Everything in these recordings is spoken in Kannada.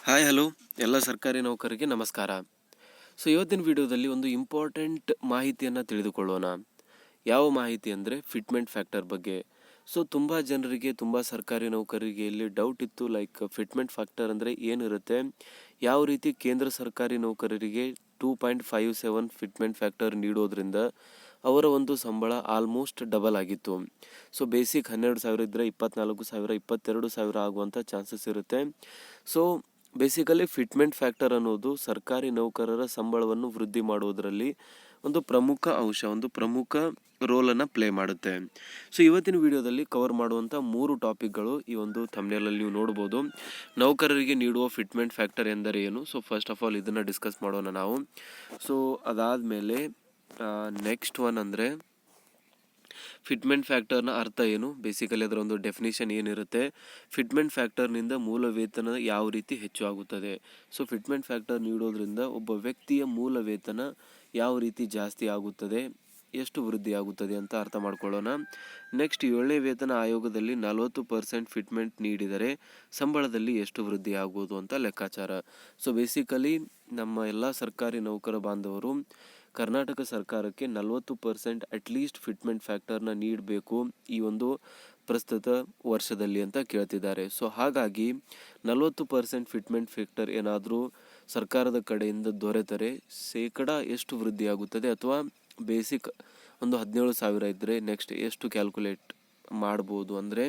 ಹಾಯ್ ಹಲೋ ಎಲ್ಲ ಸರ್ಕಾರಿ ನೌಕರರಿಗೆ ನಮಸ್ಕಾರ. ಸೊ ಇವತ್ತಿನ ವಿಡಿಯೋದಲ್ಲಿ ಒಂದು ಇಂಪಾರ್ಟೆಂಟ್ ಮಾಹಿತಿಯನ್ನು ತಿಳಿದುಕೊಳ್ಳೋಣ. ಯಾವ ಮಾಹಿತಿ ಅಂದರೆ ಫಿಟ್ಮೆಂಟ್ ಫ್ಯಾಕ್ಟರ್ ಬಗ್ಗೆ. ಸೊ ತುಂಬ ಜನರಿಗೆ, ತುಂಬ ಸರ್ಕಾರಿ ನೌಕರರಿಗೆ ಇಲ್ಲಿ ಡೌಟ್ ಇತ್ತು, ಲೈಕ್ ಫಿಟ್ಮೆಂಟ್ ಫ್ಯಾಕ್ಟರ್ ಅಂದರೆ ಏನಿರುತ್ತೆ, ಯಾವ ರೀತಿ ಕೇಂದ್ರ ಸರ್ಕಾರಿ ನೌಕರರಿಗೆ 2.57 ಫಿಟ್ಮೆಂಟ್ ಫ್ಯಾಕ್ಟರ್ ನೀಡೋದ್ರಿಂದ ಅವರ ಒಂದು ಸಂಬಳ ಆಲ್ಮೋಸ್ಟ್ ಡಬಲ್ ಆಗಿತ್ತು. ಸೊ ಬೇಸಿಕ್ 12,000 ಇದ್ದರೆ 24,000, 22,000 ಆಗುವಂಥ ಚಾನ್ಸಸ್ ಇರುತ್ತೆ. ಸೊ ಬೇಸಿಕಲಿ ಫಿಟ್ಮೆಂಟ್ ಫ್ಯಾಕ್ಟರ್ ಅನ್ನೋದು ಸರ್ಕಾರಿ ನೌಕರರ ಸಂಬಳವನ್ನು ವೃದ್ಧಿ ಮಾಡುವುದರಲ್ಲಿ ಒಂದು ಪ್ರಮುಖ ಅಂಶ, ಒಂದು ಪ್ರಮುಖ ರೋಲನ್ನು ಪ್ಲೇ ಮಾಡುತ್ತೆ. ಸೊ ಇವತ್ತಿನ ವಿಡಿಯೋದಲ್ಲಿ ಕವರ್ ಮಾಡುವಂಥ 3 ಟಾಪಿಕ್ಗಳು ಈ ಒಂದು ಥಂಬ್ನೇಲಲ್ಲಿ ನೀವು ನೋಡ್ಬೋದು. ನೌಕರರಿಗೆ ನೀಡುವ ಫಿಟ್ಮೆಂಟ್ ಫ್ಯಾಕ್ಟರ್ ಎಂದರೆ ಏನು? ಸೊ ಫಸ್ಟ್ ಆಫ್ ಆಲ್ ಇದನ್ನು ಡಿಸ್ಕಸ್ ಮಾಡೋಣ ನಾವು. ಸೊ ಅದಾದಮೇಲೆ ನೆಕ್ಸ್ಟ್ ಒನ್ ಅಂದರೆ ಫಿಟ್ಮೆಂಟ್ ಫ್ಯಾಕ್ಟರ್ನ ಅರ್ಥ ಏನು, ಬೇಸಿಕಲಿ ಅದರ ಒಂದು ಡೆಫಿನಿಷನ್ ಏನಿರುತ್ತೆ, ಫಿಟ್ಮೆಂಟ್ ಫ್ಯಾಕ್ಟರ್ನಿಂದ ಮೂಲ ವೇತನ ಯಾವ ರೀತಿ ಹೆಚ್ಚು ಆಗುತ್ತದೆ, ಸೊ ಫಿಟ್ಮೆಂಟ್ ಫ್ಯಾಕ್ಟರ್ ನೀಡೋದ್ರಿಂದ ಒಬ್ಬ ವ್ಯಕ್ತಿಯ ಮೂಲ ವೇತನ ಯಾವ ರೀತಿ ಜಾಸ್ತಿ ಆಗುತ್ತದೆ, ಎಷ್ಟು ವೃದ್ಧಿ ಆಗುತ್ತದೆ ಅಂತ ಅರ್ಥ ಮಾಡ್ಕೊಳ್ಳೋಣ. ನೆಕ್ಸ್ಟ್ 7ನೇ ವೇತನ ಆಯೋಗದಲ್ಲಿ 40% ಫಿಟ್ಮೆಂಟ್ ನೀಡಿದರೆ ಸಂಬಳದಲ್ಲಿ ಎಷ್ಟು ವೃದ್ಧಿ ಆಗುವುದು ಅಂತ ಲೆಕ್ಕಾಚಾರ. ಸೊ ಬೇಸಿಕಲಿ ನಮ್ಮ ಎಲ್ಲ ಸರ್ಕಾರಿ ನೌಕರ ಬಾಂಧವರು ಕರ್ನಾಟಕ ಸರ್ಕಾರಕ್ಕೆ 40% ಅಟ್ಲೀಸ್ಟ್ ಫಿಟ್ಮೆಂಟ್ ಫ್ಯಾಕ್ಟರ್ನ ನೀಡಬೇಕು ಈ ಒಂದು ಪ್ರಸ್ತುತ ವರ್ಷದಲ್ಲಿ ಅಂತ ಕೇಳ್ತಿದ್ದಾರೆ. ಸೊ ಹಾಗಾಗಿ 40% ಫಿಟ್ಮೆಂಟ್ ಫ್ಯಾಕ್ಟರ್ ಏನಾದರೂ ಸರ್ಕಾರದ ಕಡೆಯಿಂದ ದೊರೆತರೆ ಶೇಕಡ ಎಷ್ಟು ವೃದ್ಧಿ ಆಗುತ್ತದೆ, ಅಥವಾ ಬೇಸಿಕ್ ಒಂದು 17,000 ಇದ್ದರೆ ನೆಕ್ಸ್ಟ್ ಎಷ್ಟು ಕ್ಯಾಲ್ಕುಲೇಟ್ ಮಾಡ್ಬೋದು ಅಂದರೆ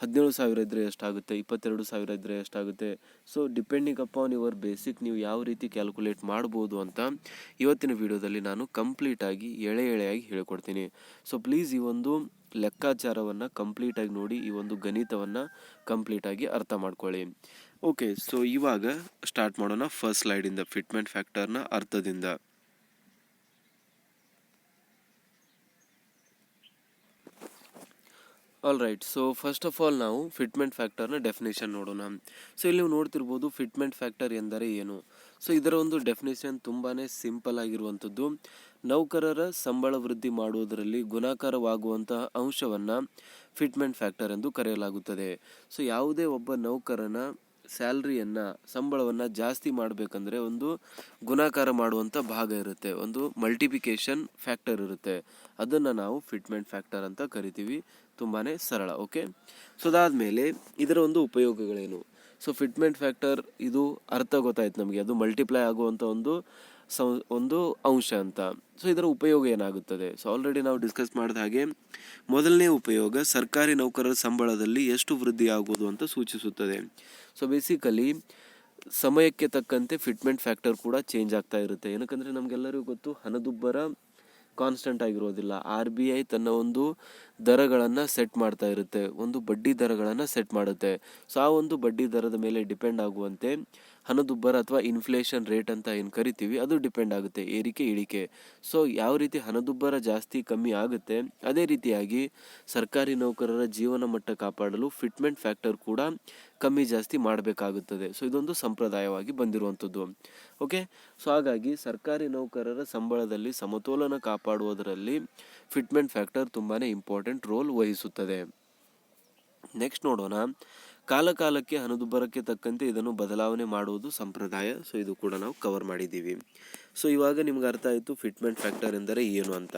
17,000 ಇದ್ದರೆ ಎಷ್ಟಾಗುತ್ತೆ, 22,000 ಇದ್ದರೆ ಎಷ್ಟಾಗುತ್ತೆ. So depending upon your basic ನೀವು ಯಾವ ರೀತಿ ಕ್ಯಾಲ್ಕುಲೇಟ್ ಮಾಡ್ಬೋದು ಅಂತ ಇವತ್ತಿನ ವಿಡಿಯೋದಲ್ಲಿ ನಾನು ಕಂಪ್ಲೀಟಾಗಿ ಎಳೆಯಾಗಿ ಹೇಳಿಕೊಡ್ತೀನಿ. ಸೊ ಪ್ಲೀಸ್ ಈ ಒಂದು ಲೆಕ್ಕಾಚಾರವನ್ನು ಕಂಪ್ಲೀಟಾಗಿ ನೋಡಿ, ಈ ಒಂದು ಗಣಿತವನ್ನು ಕಂಪ್ಲೀಟಾಗಿ ಅರ್ಥ ಮಾಡ್ಕೊಳ್ಳಿ. ಓಕೆ, ಸೊ ಇವಾಗ ಸ್ಟಾರ್ಟ್ ಮಾಡೋಣ ಫಸ್ಟ್ ಸ್ಲೈಡಿಂದ, ಫಿಟ್ಮೆಂಟ್ ಫ್ಯಾಕ್ಟರ್ನ ಅರ್ಥದಿಂದ. All right, so first of all ನಾವು ಫಿಟ್ಮೆಂಟ್ ಫ್ಯಾಕ್ಟರ್ನ ಡೆಫಿನೇಷನ್ ನೋಡೋಣ. ಸೊ ಇಲ್ಲಿ ನೀವು ನೋಡ್ತಿರ್ಬೋದು ಫಿಟ್ಮೆಂಟ್ ಫ್ಯಾಕ್ಟರ್ ಎಂದರೆ ಏನು. ಸೊ ಇದರ ಒಂದು ಡೆಫಿನೇಷನ್ ತುಂಬಾ ಸಿಂಪಲ್ ಆಗಿರುವಂಥದ್ದು. ನೌಕರರ ಸಂಬಳ ವೃದ್ಧಿ ಮಾಡುವುದರಲ್ಲಿ ಗುಣಾಕಾರವಾಗುವಂತಹ ಅಂಶವನ್ನು ಫಿಟ್ಮೆಂಟ್ ಫ್ಯಾಕ್ಟರ್ ಎಂದು ಕರೆಯಲಾಗುತ್ತದೆ. ಸೊ ಯಾವುದೇ ಒಬ್ಬ ನೌಕರನ ಸ್ಯಾಲ್ರಿಯನ್ನು, ಸಂಬಳವನ್ನು ಜಾಸ್ತಿ ಮಾಡಬೇಕಂದ್ರೆ ಒಂದು ಗುಣಾಕಾರ ಮಾಡುವಂಥ ಭಾಗ ಇರುತ್ತೆ, ಒಂದು ಮಲ್ಟಿಪ್ಲಿಕೇಶನ್ ಫ್ಯಾಕ್ಟರ್ ಇರುತ್ತೆ, ಅದನ್ನು ನಾವು ಫಿಟ್ಮೆಂಟ್ ಫ್ಯಾಕ್ಟರ್ ಅಂತ ಕರಿತೀವಿ. ತುಂಬಾ ಸರಳ. ಓಕೆ, ಸೊ ಅದಾದಮೇಲೆ ಇದರ ಒಂದು ಉಪಯೋಗಗಳೇನು. ಸೊ ಫಿಟ್ಮೆಂಟ್ ಫ್ಯಾಕ್ಟರ್ ಇದು ಅರ್ಥ ಗೊತ್ತಾಯ್ತು ನಮಗೆ, ಅದು ಮಲ್ಟಿಪ್ಲೈ ಆಗುವಂಥ ಒಂದು ಅಂಶ ಅಂತ. ಸೊ ಇದರ ಉಪಯೋಗ ಏನಾಗುತ್ತದೆ? ಸೊ ಆಲ್ರೆಡಿ ನಾವು ಡಿಸ್ಕಸ್ ಮಾಡಿದ ಹಾಗೆ ಮೊದಲನೇ ಉಪಯೋಗ ಸರ್ಕಾರಿ ನೌಕರರ ಸಂಬಳದಲ್ಲಿ ಎಷ್ಟು ವೃದ್ಧಿ ಆಗುವುದು ಅಂತ ಸೂಚಿಸುತ್ತದೆ. ಸೊ ಬೇಸಿಕಲಿ ಸಮಯಕ್ಕೆ ತಕ್ಕಂತೆ ಫಿಟ್ಮೆಂಟ್ ಫ್ಯಾಕ್ಟರ್ ಕೂಡ ಚೇಂಜ್ ಆಗ್ತಾ ಇರುತ್ತೆ. ಏನಕ್ಕಂದರೆ ನಮಗೆಲ್ಲರಿಗೂ ಗೊತ್ತು, ಹಣದುಬ್ಬರ ಕಾನ್ಸ್ಟೆಂಟ್ ಆಗಿರೋದಿಲ್ಲ. RBI ತನ್ನ ಒಂದು ದರಗಳನ್ನು ಸೆಟ್ ಮಾಡ್ತಾ ಇರುತ್ತೆ, ಒಂದು ಬಡ್ಡಿ ದರಗಳನ್ನು ಸೆಟ್ ಮಾಡುತ್ತೆ. ಸೊ ಆ ಒಂದು ಬಡ್ಡಿ ದರದ ಮೇಲೆ ಡಿಪೆಂಡ್ ಆಗುವಂತೆ ಹಣದುಬ್ಬರ ಅಥವಾ ಇನ್ಫ್ಲೇಷನ್ ರೇಟ್ ಅಂತ ಏನು ಕರಿತೀವಿ ಅದು ಡಿಪೆಂಡ್ ಆಗುತ್ತೆ, ಏರಿಕೆ ಇಳಿಕೆ. ಸೊ ಯಾವ ರೀತಿ ಹಣದುಬ್ಬರ ಜಾಸ್ತಿ ಕಮ್ಮಿ ಆಗುತ್ತೆ, ಅದೇ ರೀತಿಯಾಗಿ ಸರ್ಕಾರಿ ನೌಕರರ ಜೀವನ ಮಟ್ಟ ಕಾಪಾಡಲು ಫಿಟ್ಮೆಂಟ್ ಫ್ಯಾಕ್ಟರ್ ಕೂಡ ಕಮ್ಮಿ ಜಾಸ್ತಿ ಮಾಡಬೇಕಾಗುತ್ತದೆ. ಸೊ ಇದೊಂದು ಸಂಪ್ರದಾಯವಾಗಿ ಬಂದಿರುವಂಥದ್ದು. ಓಕೆ, ಸೊ ಹಾಗಾಗಿ ಸರ್ಕಾರಿ ನೌಕರರ ಸಂಬಳದಲ್ಲಿ ಸಮತೋಲನ ಕಾಪಾಡುವುದರಲ್ಲಿ ಫಿಟ್ಮೆಂಟ್ ಫ್ಯಾಕ್ಟರ್ ತುಂಬಾ ಇಂಪಾರ್ಟೆಂಟ್ ರೋಲ್ ವಹಿಸುತ್ತದೆ. ನೆಕ್ಸ್ಟ್ ನೋಡೋಣ, ಕಾಲಕಾಲಕ್ಕೆ ಹಣದುಬ್ಬರಕ್ಕೆ ತಕ್ಕಂತೆ ಇದನ್ನು ಬದಲಾವಣೆ ಮಾಡುವುದು ಸಂಪ್ರದಾಯ. ಸೊ ಇದು ಕೂಡ ನಾವು ಕವರ್ ಮಾಡಿದ್ದೀವಿ. ಸೊ ಇವಾಗ ನಿಮ್ಗೆ ಅರ್ಥ ಆಯಿತು ಫಿಟ್ಮೆಂಟ್ ಫ್ಯಾಕ್ಟರ್ ಎಂದರೆ ಏನು ಅಂತ.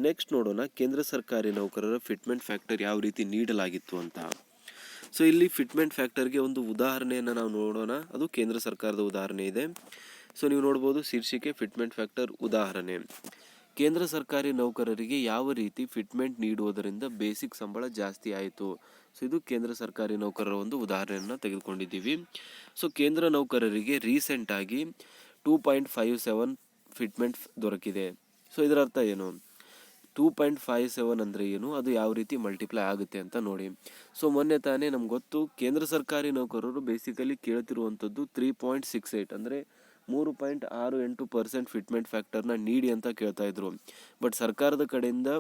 ನೆಕ್ಸ್ಟ್ ನೋಡೋಣ, ಕೇಂದ್ರ ಸರ್ಕಾರಿ ನೌಕರರ ಫಿಟ್ಮೆಂಟ್ ಫ್ಯಾಕ್ಟರ್ ಯಾವ ರೀತಿ ನೀಡಲಾಗಿತ್ತು ಅಂತ. ಸೊ ಇಲ್ಲಿ ಫಿಟ್ಮೆಂಟ್ ಫ್ಯಾಕ್ಟರ್ಗೆ ಒಂದು ಉದಾಹರಣೆಯನ್ನು ನಾವು ನೋಡೋಣ, ಅದು ಕೇಂದ್ರ ಸರ್ಕಾರದ ಉದಾಹರಣೆ ಇದೆ. ಸೊ ನೀವು ನೋಡ್ಬೋದು ಶೀರ್ಷಿಕೆ ಫಿಟ್ಮೆಂಟ್ ಫ್ಯಾಕ್ಟರ್ ಉದಾಹರಣೆ. ಕೇಂದ್ರ ಸರ್ಕಾರಿ ನೌಕರರಿಗೆ ಯಾವ ರೀತಿ ಫಿಟ್ಮೆಂಟ್ ನೀಡುವುದರಿಂದ ಬೇಸಿಕ್ ಸಂಬಳ ಜಾಸ್ತಿ ಆಯಿತು. ಸೊ ಇದು ಕೇಂದ್ರ ಸರ್ಕಾರಿ ನೌಕರರ ಒಂದು ಉದಾಹರಣೆಯನ್ನು ತೆಗೆದುಕೊಂಡಿದ್ದೀವಿ. ಸೊ ಕೇಂದ್ರ ನೌಕರರಿಗೆ ರೀಸೆಂಟಾಗಿ 2.57 ಫಿಟ್ಮೆಂಟ್ ದೊರಕಿದೆ. ಸೊ ಇದರ ಅರ್ಥ ಏನು? 2.57 ಅಂದರೆ ಏನು, ಅದು ಯಾವ ರೀತಿ ಮಲ್ಟಿಪ್ಲೈ ಆಗುತ್ತೆ ಅಂತ ನೋಡಿ. ಸೊ ಮೊನ್ನೆ ತಾನೇ ನಮ್ಗೆ ಗೊತ್ತು, ಕೇಂದ್ರ ಸರ್ಕಾರಿ ನೌಕರರು ಬೇಸಿಕಲಿ ಕೇಳ್ತಿರುವಂಥದ್ದು 3.68 ಅಂದರೆ 3.68% ಫಿಟ್ಮೆಂಟ್ ಫ್ಯಾಕ್ಟರ್ನ ನೀಡಿ ಅಂತ ಕೇಳ್ತಾ ಇದ್ರು. ಬಟ್ ಸರ್ಕಾರದ ಕಡೆಯಿಂದ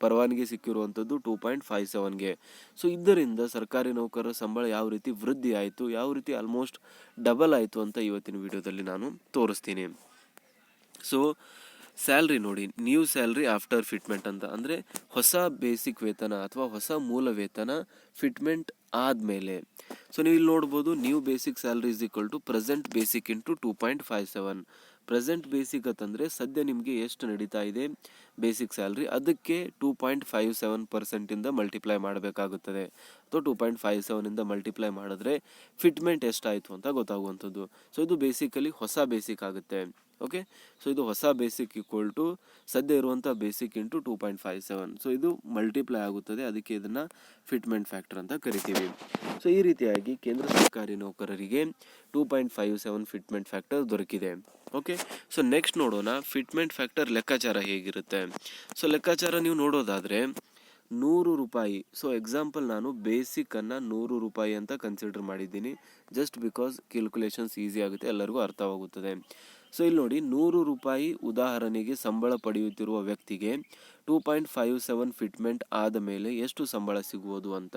ಪರವಾನಗಿ ಸಿಕ್ಕಿರುವಂಥದ್ದು 2.57ಗೆ. ಸೊ ಇದರಿಂದ ಸರ್ಕಾರಿ ನೌಕರರ ಸಂಬಳ ಯಾವ ರೀತಿ ವೃದ್ಧಿ ಆಯಿತು, ಯಾವ ರೀತಿ ಆಲ್ಮೋಸ್ಟ್ ಡಬಲ್ ಆಯಿತು ಅಂತ ಇವತ್ತಿನ ವಿಡಿಯೋದಲ್ಲಿ ನಾನು ತೋರಿಸ್ತೀನಿ. ಸೊ ಸ್ಯಾಲ್ರಿ ನೋಡಿ, ನ್ಯೂ ಸ್ಯಾಲ್ರಿ ಆಫ್ಟರ್ ಫಿಟ್ಮೆಂಟ್ ಅಂತ ಅಂದರೆ ಹೊಸ ಬೇಸಿಕ್ ವೇತನ ಅಥವಾ ಹೊಸ ಮೂಲ ವೇತನ ಫಿಟ್ಮೆಂಟ್ ಆದಮೇಲೆ ಸೊ ನೀವು ಇಲ್ಲಿ ನೋಡ್ಬೋದು new basic salary is equal to present basic into 2.57. Present basic ಅಂತಂದರೆ ಸದ್ಯ ನಿಮಗೆ ಎಷ್ಟು ನಡೀತಾ ಇದೆ ಬೇಸಿಕ್ ಸ್ಯಾಲ್ರಿ, ಅದಕ್ಕೆ 2.57% ಮಲ್ಟಿಪ್ಲೈ ಮಾಡಬೇಕಾಗುತ್ತದೆ. ಅಥವಾ 2.57 ಮಲ್ಟಿಪ್ಲೈ ಮಾಡಿದ್ರೆ ಫಿಟ್ಮೆಂಟ್ ಎಷ್ಟಾಯಿತು ಅಂತ ಗೊತ್ತಾಗುವಂಥದ್ದು. ಸೊ ಇದು ಬೇಸಿಕಲಿ ಹೊಸ ಬೇಸಿಕ್ ಆಗುತ್ತೆ. ಓಕೆ, ಸೊ ಇದು ಹೊಸ ಬೇಸಿಕ್ ಈಕ್ವಲ್ ಟು ಸದ್ಯ ಇರುವಂಥ ಬೇಸಿಕ್ ಇಂಟು 2.57. ಸೊ ಇದು ಮಲ್ಟಿಪ್ಲೈ ಆಗುತ್ತದೆ, ಅದಕ್ಕೆ ಇದನ್ನು ಫಿಟ್ಮೆಂಟ್ ಫ್ಯಾಕ್ಟರ್ ಅಂತ ಕರಿತೀವಿ. ಸೊ ಈ ರೀತಿಯಾಗಿ ಕೇಂದ್ರ ಸರ್ಕಾರಿ ನೌಕರರಿಗೆ 2.57 ಫಿಟ್ಮೆಂಟ್ ಫ್ಯಾಕ್ಟರ್ ದೊರಕಿದೆ. ಓಕೆ, ಸೊ ನೆಕ್ಸ್ಟ್ ನೋಡೋಣ ಫಿಟ್ಮೆಂಟ್ ಫ್ಯಾಕ್ಟರ್ ಲೆಕ್ಕಾಚಾರ ಹೇಗಿರುತ್ತೆ. ಸೊ ಲೆಕ್ಕಾಚಾರ ನೀವು ನೋಡೋದಾದರೆ 100 ರೂಪಾಯಿ. ಸೊ ಎಕ್ಸಾಂಪಲ್ ನಾನು ಬೇಸಿಕ್ಕನ್ನು 100 ರೂಪಾಯಿ ಅಂತ ಕನ್ಸಿಡರ್ ಮಾಡಿದ್ದೀನಿ, ಜಸ್ಟ್ ಬಿಕಾಸ್ ಕ್ಯಾಲ್ಕುಲೇಷನ್ಸ್ ಈಸಿ ಆಗುತ್ತೆ, ಎಲ್ಲರಿಗೂ ಅರ್ಥವಾಗುತ್ತದೆ. ಸೊ ಇಲ್ಲಿ ನೋಡಿ 100 ರೂಪಾಯಿ ಉದಾಹರಣೆಗೆ ಸಂಬಳ ಪಡೆಯುತ್ತಿರುವ ವ್ಯಕ್ತಿಗೆ 2.57 ಫಿಟ್ಮೆಂಟ್ ಆದ ಮೇಲೆ ಎಷ್ಟು ಸಂಬಳ ಸಿಗುವುದು ಅಂತ.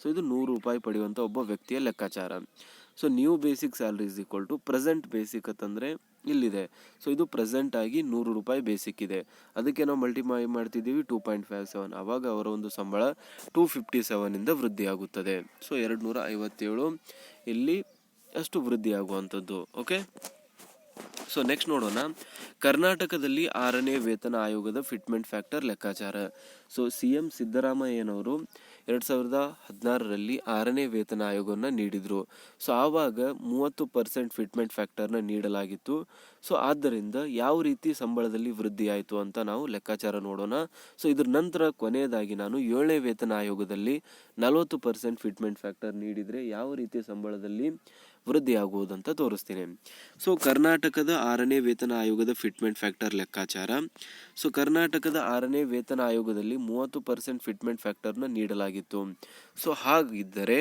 ಸೊ ಇದು 100 ರೂಪಾಯಿ ಪಡೆಯುವಂಥ ಒಬ್ಬ ವ್ಯಕ್ತಿಯ ಲೆಕ್ಕಾಚಾರ. So new basic salary is equal to present basic ಅಂತಂದರೆ ಇಲ್ಲಿದೆ. ಸೊ ಇದು ಪ್ರೆಸೆಂಟ್ ಆಗಿ 100 ರೂಪಾಯಿ ಬೇಸಿಕ್ ಇದೆ, ಅದಕ್ಕೆ ನಾವು ಮಲ್ಟಿಪ್ಲೈ ಮಾಡ್ತಿದ್ದೀವಿ 2.57. ಆವಾಗ ಅವರ ಒಂದು ಸಂಬಳ 257 ವೃದ್ಧಿ ಆಗುತ್ತದೆ. ಸೊ 257 ಇಲ್ಲಿ ಅಷ್ಟು ವೃದ್ಧಿ ಆಗುವಂಥದ್ದು. ಓಕೆ, ಸೊ ನೆಕ್ಸ್ಟ್ ನೋಡೋಣ ಕರ್ನಾಟಕದಲ್ಲಿ 6ನೇ ವೇತನ ಆಯೋಗದ ಫಿಟ್ಮೆಂಟ್ ಫ್ಯಾಕ್ಟರ್ ಲೆಕ್ಕಾಚಾರ. ಸೊ CM ಸಿದ್ದರಾಮಯ್ಯನವರು 2016ರಲ್ಲಿ 6ನೇ ವೇತನ ಆಯೋಗವನ್ನು ನೀಡಿದರು. ಸೊ ಆವಾಗ 30% ಫಿಟ್ಮೆಂಟ್ ಫ್ಯಾಕ್ಟರ್ನ ನೀಡಲಾಗಿತ್ತು. ಸೊ ಆದ್ದರಿಂದ ಯಾವ ರೀತಿ ಸಂಬಳದಲ್ಲಿ ವೃದ್ಧಿ ಆಯಿತು ಅಂತ ನಾವು ಲೆಕ್ಕಾಚಾರ ನೋಡೋಣ. ಸೊ ಇದ್ರ ನಂತರ ಕೊನೆಯದಾಗಿ ನಾನು 7ನೇ ವೇತನ ಆಯೋಗದಲ್ಲಿ 40% ಫಿಟ್ಮೆಂಟ್ ಫ್ಯಾಕ್ಟರ್ ನೀಡಿದರೆ ಯಾವ ರೀತಿ ಸಂಬಳದಲ್ಲಿ ವೃದ್ಧಿ ಆಗುವುದಂತ ತೋರಿಸ್ತೀನಿ. ಸೊ ಕರ್ನಾಟಕದ 6ನೇ ವೇತನ ಆಯೋಗದ ಫಿಟ್ಮೆಂಟ್ ಫ್ಯಾಕ್ಟರ್ ಲೆಕ್ಕಾಚಾರ. ಸೊ ಕರ್ನಾಟಕದ 6ನೇ ವೇತನ ಆಯೋಗದಲ್ಲಿ 30% ಫಿಟ್ಮೆಂಟ್ ಫ್ಯಾಕ್ಟರ್ನ ನೀಡಲಾಗಿತ್ತು. ಸೊ ಹಾಗಿದ್ದರೆ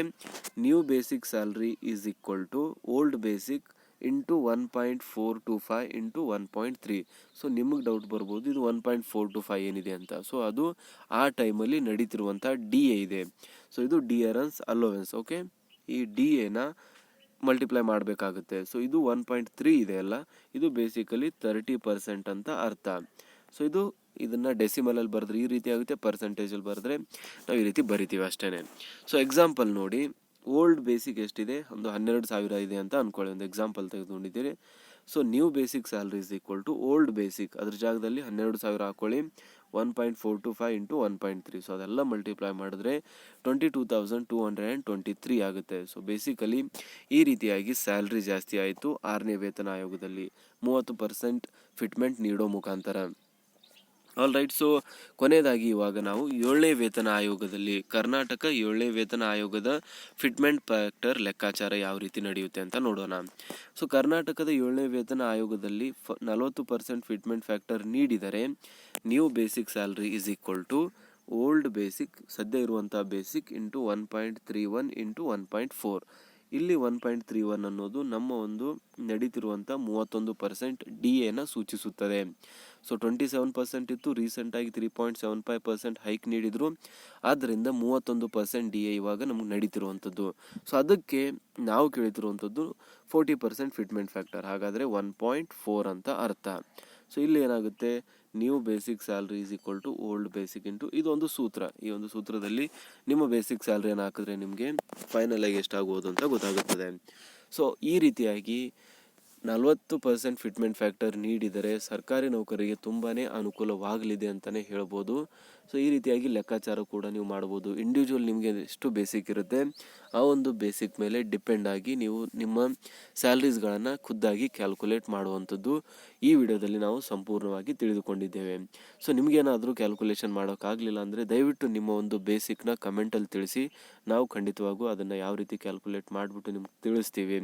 new basic salary is equal to old basic into 1.425 into 1.3. So ನಿಮಗೆ ಡೌಟ್ ಬರ್ಬೋದು ಇದು 1.425 ಏನಿದೆ ಅಂತ. ಸೊ ಅದು ಆ ಟೈಮಲ್ಲಿ ನಡೀತಿರುವಂಥ DA ಇದೆ. ಸೊ ಇದು ಡಿಯರೆನ್ಸ್ ಅಲೋವೆನ್ಸ್. ಓಕೆ, ಈ DAನ ಮಲ್ಟಿಪ್ಲೈ ಮಾಡಬೇಕಾಗುತ್ತೆ. ಸೊ ಇದು 1.3 ಇದೆ ಅಲ್ಲ, ಇದು ಬೇಸಿಕಲಿ 30% ಅಂತ ಅರ್ಥ. ಸೊ ಇದನ್ನು ಡೆಸಿಮಲಲ್ಲಿ ಬರೆದ್ರೆ ಈ ರೀತಿ ಆಗುತ್ತೆ, ಪರ್ಸೆಂಟೇಜಲ್ಲಿ ಬರೆದ್ರೆ ನಾವು ಈ ರೀತಿ ಬರಿತೀವಿ ಅಷ್ಟೇ. ಸೊ ಎಕ್ಸಾಂಪಲ್ ನೋಡಿ, ಓಲ್ಡ್ ಬೇಸಿಕ್ ಎಷ್ಟಿದೆ, ಒಂದು 12,000 ಇದೆ ಅಂತ ಅಂದ್ಕೊಳ್ಳಿ, ಒಂದು ಎಕ್ಸಾಂಪಲ್ ತೆಗೆದುಕೊಂಡಿದ್ದೀರಿ. So new basic salary is equal to old basic, ಅದ್ರ ಜಾಗದಲ್ಲಿ 12,000 ಹಾಕೊಳ್ಳಿ, 1.425 ಇಂಟು 1.3. ಸೊ ಅದೆಲ್ಲ ಮಲ್ಟಿಪ್ಲೈ ಮಾಡಿದ್ರೆ 22,223 ಆಗುತ್ತೆ. ಸೊ ಬೇಸಿಕಲಿ ಈ ರೀತಿಯಾಗಿ ಸ್ಯಾಲ್ರಿ ಜಾಸ್ತಿ ಆಯಿತು 6ನೇ ವೇತನ ಆಯೋಗದಲ್ಲಿ 30% ಫಿಟ್ಮೆಂಟ್ ನೀಡೋ ಮುಖಾಂತರ. ಆಲ್ ರೈಟ್, ಸೊ ಕೊನೆಯದಾಗಿ ಇವಾಗ ನಾವು 7ನೇ ವೇತನ ಆಯೋಗದಲ್ಲಿ ಕರ್ನಾಟಕ 7ನೇ ವೇತನ ಆಯೋಗದ ಫಿಟ್ಮೆಂಟ್ ಫ್ಯಾಕ್ಟರ್ ಲೆಕ್ಕಾಚಾರ ಯಾವ ರೀತಿ ನಡೆಯುತ್ತೆ ಅಂತ ನೋಡೋಣ. ಸೊ ಕರ್ನಾಟಕದ 7ನೇ ವೇತನ ಆಯೋಗದಲ್ಲಿ 40% ಫಿಟ್ಮೆಂಟ್ ಫ್ಯಾಕ್ಟರ್ ನೀಡಿದರೆ new basic salary is equal to old basic, ಸದ್ಯ ಇರುವಂಥ ಬೇಸಿಕ್ ಇಂಟು 1.31 ಇಂಟು 1.4. ಇಲ್ಲಿ 1.31 ಅನ್ನೋದು ನಮ್ಮ ಒಂದು ನಡೀತಿರುವಂಥ 31% DAನ ಸೂಚಿಸುತ್ತದೆ. ಸೊ 27% ಇತ್ತು, ರೀಸೆಂಟಾಗಿ 3.75% ಹೈಕ್ ನೀಡಿದರು, ಆದ್ದರಿಂದ 31% DA ಇವಾಗ ನಮ್ಗೆ ನಡೀತಿರುವಂಥದ್ದು. ಸೊ ಅದಕ್ಕೆ ನಾವು ಕೇಳ್ತಿರುವಂಥದ್ದು 40% ಫಿಟ್ಮೆಂಟ್ ಫ್ಯಾಕ್ಟರ್, ಹಾಗಾದರೆ 1.4 ಅಂತ ಅರ್ಥ. ಸೊ ಇಲ್ಲಿ ಏನಾಗುತ್ತೆ, new basic salary is equal to old basic into ಇದೊಂದು ಸೂತ್ರ. ಈ ಒಂದು ಸೂತ್ರದಲ್ಲಿ ನಿಮ್ಮ ಬೇಸಿಕ್ ಸ್ಯಾಲ್ರಿಯನ್ನು ಹಾಕಿದ್ರೆ ನಿಮಗೆ ಫೈನಲ್ ಆಗಿ ಎಷ್ಟಾಗುವುದು ಅಂತ ಗೊತ್ತಾಗುತ್ತದೆ. ಸೊ ಈ ರೀತಿಯಾಗಿ 40% ಫಿಟ್ಮೆಂಟ್ ಫ್ಯಾಕ್ಟರ್ ನೀಡಿದರೆ ಸರ್ಕಾರಿ ನೌಕರಿಗೆ ತುಂಬಾ ಅನುಕೂಲವಾಗಲಿದೆ ಅಂತಲೇ ಹೇಳ್ಬೋದು. ಸೊ ಈ ರೀತಿಯಾಗಿ ಲೆಕ್ಕಾಚಾರ ಕೂಡ ನೀವು ಮಾಡ್ಬೋದು. ಇಂಡಿವಿಜುವಲ್ ನಿಮಗೆ ಎಷ್ಟು ಬೇಸಿಕ್ ಇರುತ್ತೆ ಆ ಒಂದು ಬೇಸಿಕ್ ಮೇಲೆ ಡಿಪೆಂಡ್ ಆಗಿ ನೀವು ನಿಮ್ಮ ಸ್ಯಾಲ್ರೀಸ್ಗಳನ್ನು ಖುದ್ದಾಗಿ ಕ್ಯಾಲ್ಕುಲೇಟ್ ಮಾಡುವಂಥದ್ದು ಈ ವಿಡಿಯೋದಲ್ಲಿ ನಾವು ಸಂಪೂರ್ಣವಾಗಿ ತಿಳಿದುಕೊಂಡಿದ್ದೇವೆ. ಸೊ ನಿಮಗೇನಾದರೂ ಕ್ಯಾಲ್ಕುಲೇಷನ್ ಮಾಡೋಕ್ಕಾಗಲಿಲ್ಲ ಅಂದರೆ ದಯವಿಟ್ಟು ನಿಮ್ಮ ಒಂದು ಬೇಸಿಕ್ನ ಕಮೆಂಟಲ್ಲಿ ತಿಳಿಸಿ, ನಾವು ಖಂಡಿತವಾಗೂ ಅದನ್ನು ಯಾವ ರೀತಿ ಕ್ಯಾಲ್ಕುಲೇಟ್ ಮಾಡಿಬಿಟ್ಟು ನಿಮ್ಗೆ ತಿಳಿಸ್ತೀವಿ.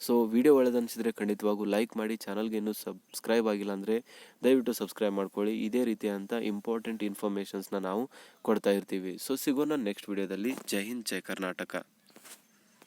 ಸೊ ವಿಡಿಯೋ ಒಳ್ಳೆದನಿಸಿದರೆ ಖಂಡಿತವಾಗೂ ಲೈಕ್ ಮಾಡಿ, ಚಾನಲ್ಗೆ ಇನ್ನೂ ಸಬ್ಸ್ಕ್ರೈಬ್ ಆಗಿಲ್ಲ ಅಂದರೆ ದಯವಿಟ್ಟು ಸಬ್ಸ್ಕ್ರೈಬ್ ಮಾಡ್ಕೊಳ್ಳಿ. ಇದೇ ರೀತಿಯಾದಂಥ ಇಂಪಾರ್ಟೆಂಟ್ ಇನ್ಫಾರ್ಮೇಷನ್ಸ್ನ ನಾವು ಕೊಡ್ತಾ ಇರ್ತೀವಿ. ಸೊ ಸಿಗೋಣ ನೆಕ್ಸ್ಟ್ ವಿಡಿಯೋದಲ್ಲಿ. ಜೈ ಹಿಂದ್, ಜೈ ಕರ್ನಾಟಕ.